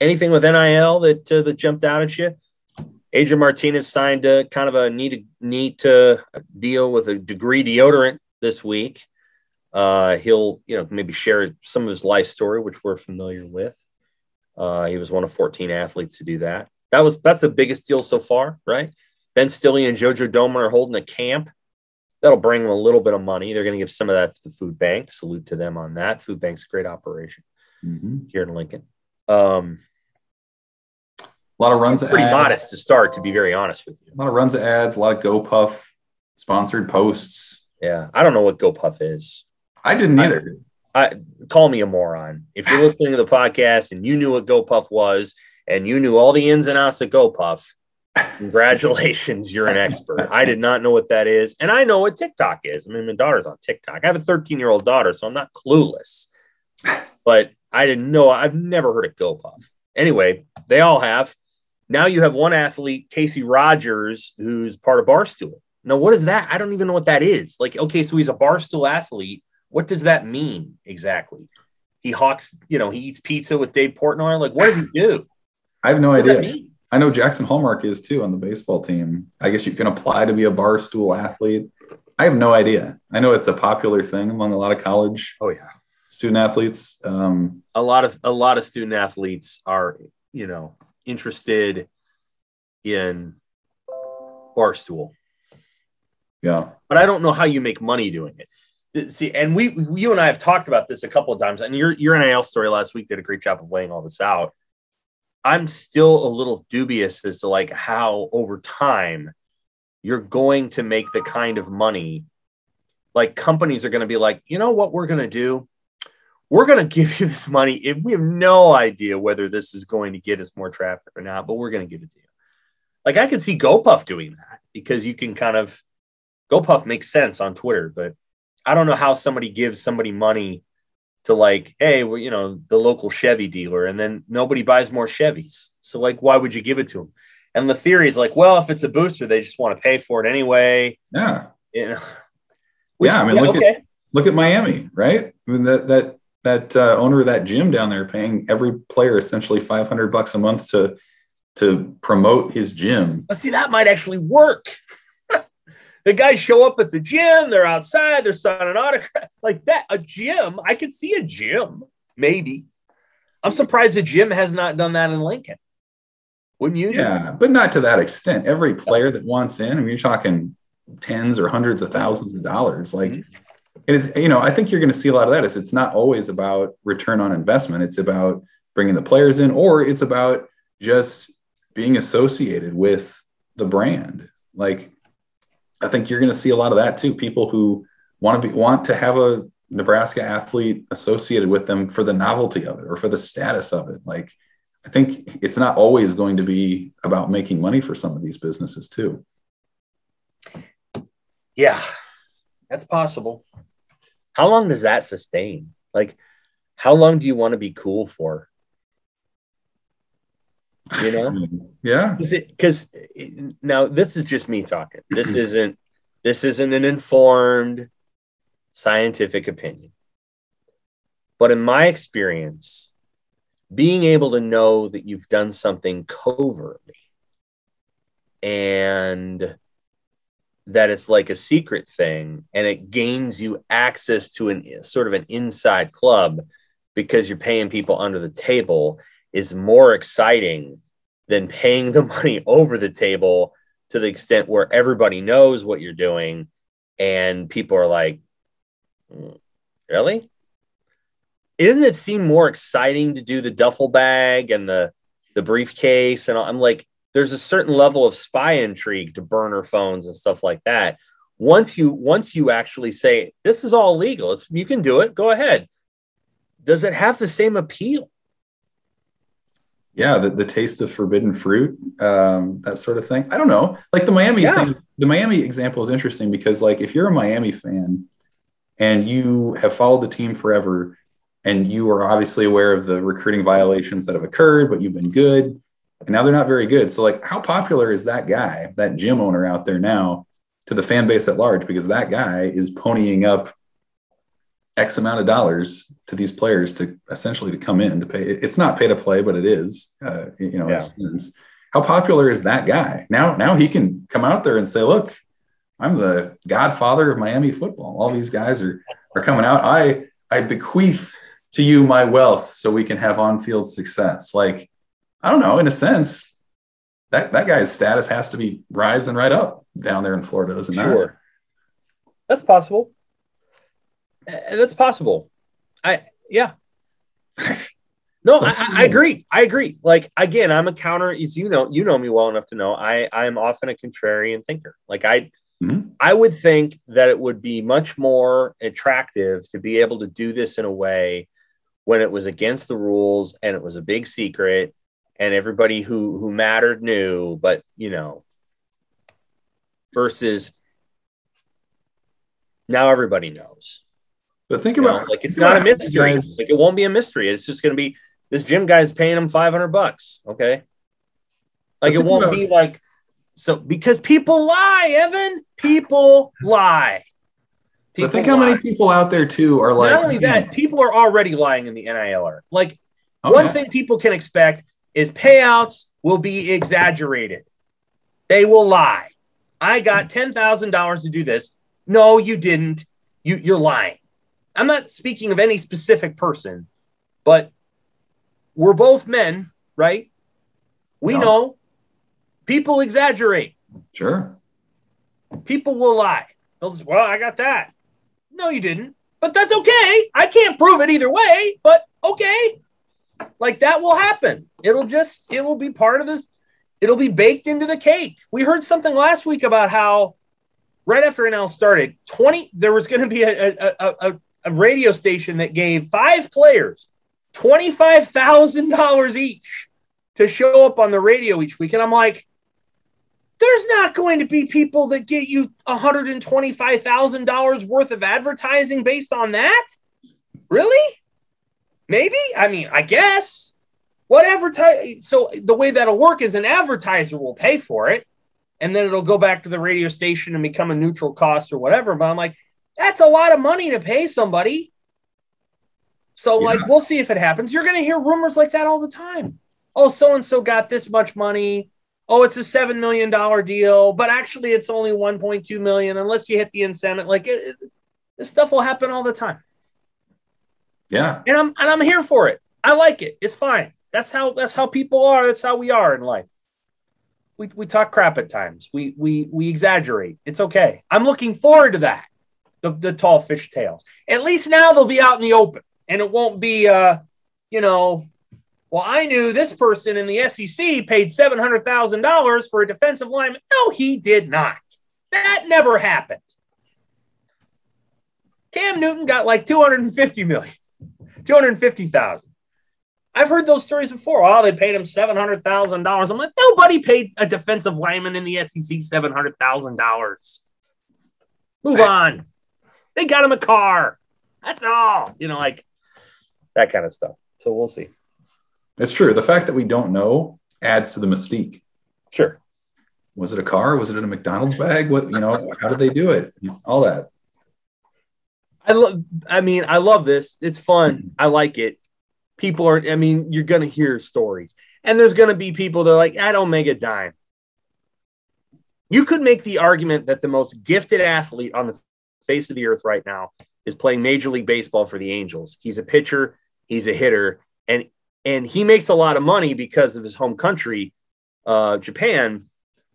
Anything with NIL that jumped out at you? Adrian Martinez signed a kind of a neat deal with a Degree deodorant this week. He'll maybe share some of his life story, which we're familiar with. He was one of 14 athletes to do that. That's the biggest deal so far, right? Ben Stilley and Jojo Doman are holding a camp. That'll bring them a little bit of money. They're going to give some of that to the food bank. Salute to them on that. Food bank's a great operation here in Lincoln. A lot of runs. Pretty modest to start, to be very honest with you. A lot of runs of ads, a lot of GoPuff sponsored posts. Yeah, I don't know what GoPuff is. I didn't either. Call me a moron. If you're listening to the podcast and you knew what GoPuff was and you knew all the ins and outs of GoPuff, congratulations, you're an expert. I did not know what that is. And I know what TikTok is. I mean, my daughter's on TikTok. I have a 13-year-old daughter, so I'm not clueless. But I didn't know. I've never heard of GoPuff. Anyway, they all have. Now you have one athlete, Casey Rogers, who's part of Barstool. Now, what is that? I don't even know what that is. Like, okay, so he's a Barstool athlete. What does that mean exactly? He eats pizza with Dave Portnoy. Like, what does he do? I have no idea. I know Jackson Hallmark is too on the baseball team. I guess you can apply to be a Barstool athlete. I have no idea. I know it's a popular thing among a lot of college. Oh yeah, student athletes. A lot of student athletes are interested in Barstool. Yeah, but I don't know how you make money doing it. See, and you and I have talked about this a couple of times, and your NIL story last week did a great job of laying all this out. I'm still a little dubious as to like how over time you're going to make the kind of money. Like companies are going to be like, you know what we're going to do? We're going to give you this money. If we have no idea whether this is going to get us more traffic or not, but we're going to give it to you. Like I could see GoPuff doing that because you can GoPuff makes sense on Twitter, but I don't know how somebody gives somebody money to like, hey, well, the local Chevy dealer, and then nobody buys more Chevys. So like, why would you give it to them? And the theory is like, well, if it's a booster, they just want to pay for it anyway. Yeah. Which, I mean, look at Miami, right? I mean, that owner of that gym down there paying every player essentially $500 a month to promote his gym. But see, that might actually work. The guys show up at the gym. They're outside. They're signing autographs like that. A gym. I could see a gym. Maybe. I'm surprised the gym has not done that in Lincoln. Wouldn't you? Yeah, but not to that extent. Every player that wants in, I mean, you're talking tens or hundreds of thousands of dollars. Like it is, I think you're going to see a lot of that. It's not always about return on investment. It's about bringing the players in, or it's about just being associated with the brand. Like, I think you're going to see a lot of that too. People who want to have a Nebraska athlete associated with them for the novelty of it or for the status of it. Like, I think it's not always going to be about making money for some of these businesses too. Yeah, that's possible. How long does that sustain? Like, how long do you want to be cool for? Yeah. Because now this is just me talking. This isn't an informed scientific opinion. But in my experience, being able to know that you've done something covertly and that it's like a secret thing and it gains you access to an sort of an inside club because you're paying people under the table is more exciting than paying the money over the table to the extent where everybody knows what you're doing and people are like, really? Doesn't it seem more exciting to do the duffel bag and the briefcase? And I'm like, there's a certain level of spy intrigue to burner phones and stuff like that. Once you actually say, this is all legal, you can do it, go ahead. Does it have the same appeal? Yeah, the taste of forbidden fruit, that sort of thing. I don't know. Like the Miami thing, the Miami example is interesting because like if you're a Miami fan and you have followed the team forever and you are obviously aware of the recruiting violations that have occurred, but you've been good and now they're not very good. So like how popular is that guy, that gym owner out there now to the fan base at large? Because that guy is ponying up X amount of dollars to these players to essentially to come in to pay. It's not pay to play, but it is, in a sense. How popular is that guy? Now he can come out there and say, look, I'm the godfather of Miami football. All these guys are coming out. I bequeath to you my wealth so we can have on-field success. Like, I don't know, in a sense, that guy's status has to be rising right up down there in Florida, doesn't it? Sure. That's possible. That's possible. No, I agree. I agree. Like, again, I'm a counter. It's, you know me well enough to know I'm often a contrarian thinker. Like I would think that it would be much more attractive to be able to do this in a way when it was against the rules and it was a big secret and everybody who mattered knew, but versus now everybody knows. But think about like it's not a mystery. Like it won't be a mystery. It's just going to be this gym guy's paying him $500. Okay. Like it won't be like, so because people lie, Evan, people lie. But think how many people out there too are like, not only that, people are already lying in the NIL. Like one thing people can expect is payouts will be exaggerated. They will lie. I got $10,000 to do this. No, you didn't. You're lying. I'm not speaking of any specific person, but we're both men, right? We know people exaggerate. Sure. People will lie. They'll just, well, I got that. No, you didn't. But that's okay. I can't prove it either way, but okay. Like that will happen. It will be part of this. It'll be baked into the cake. We heard something last week about how right after NIL started, there was going to be a radio station that gave 5 players $25,000 each to show up on the radio each week. And I'm like, there's not going to be people that get you $125,000 worth of advertising based on that. Really? Maybe? I mean, I guess. So the way that'll work is an advertiser will pay for it, and then it'll go back to the radio station and become a neutral cost or whatever. But I'm like, that's a lot of money to pay somebody. So, we'll see if it happens. You're going to hear rumors like that all the time. Oh, so-and-so got this much money. Oh, it's a $7 million deal, but actually it's only $1.2 million unless you hit the incentive. Like this stuff will happen all the time. Yeah. And I'm here for it. I like it. It's fine. That's how people are. That's how we are in life. We talk crap at times. We exaggerate. It's okay. I'm looking forward to that. The tall fish tails. At least now they'll be out in the open, and it won't be well, I knew this person in the SEC paid $700,000 for a defensive lineman. No, he did not. That never happened. Cam Newton got like $250,000. I've heard those stories before. Oh, they paid him $700,000. I'm like, nobody paid a defensive lineman in the SEC $700,000. Move on. They got him a car. That's all. Like that kind of stuff. So we'll see. It's true. The fact that we don't know adds to the mystique. Sure. Was it a car? Was it in a McDonald's bag? What, how did they do it? All that. I love this. It's fun. I like it. You're going to hear stories. And there's going to be people that are like, I don't make a dime. You could make the argument that the most gifted athlete on the face of the earth right now is playing Major League Baseball for the Angels. He's a pitcher. He's a hitter. And he makes a lot of money because of his home country, Japan.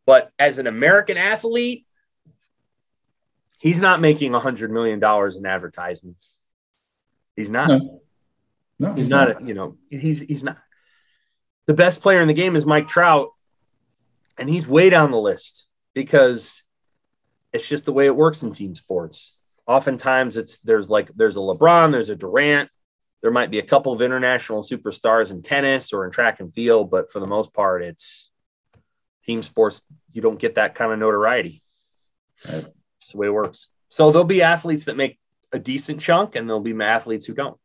But as an American athlete, he's not making $100 million in advertisements. He's not. No, he's not. He's not. The best player in the game is Mike Trout, and he's way down the list because it's just the way it works in team sports. Oftentimes, there's a LeBron, there's a Durant. There might be a couple of international superstars in tennis or in track and field, but for the most part, it's team sports. You don't get that kind of notoriety. Right? That's the way it works. So there'll be athletes that make a decent chunk, and there'll be athletes who don't.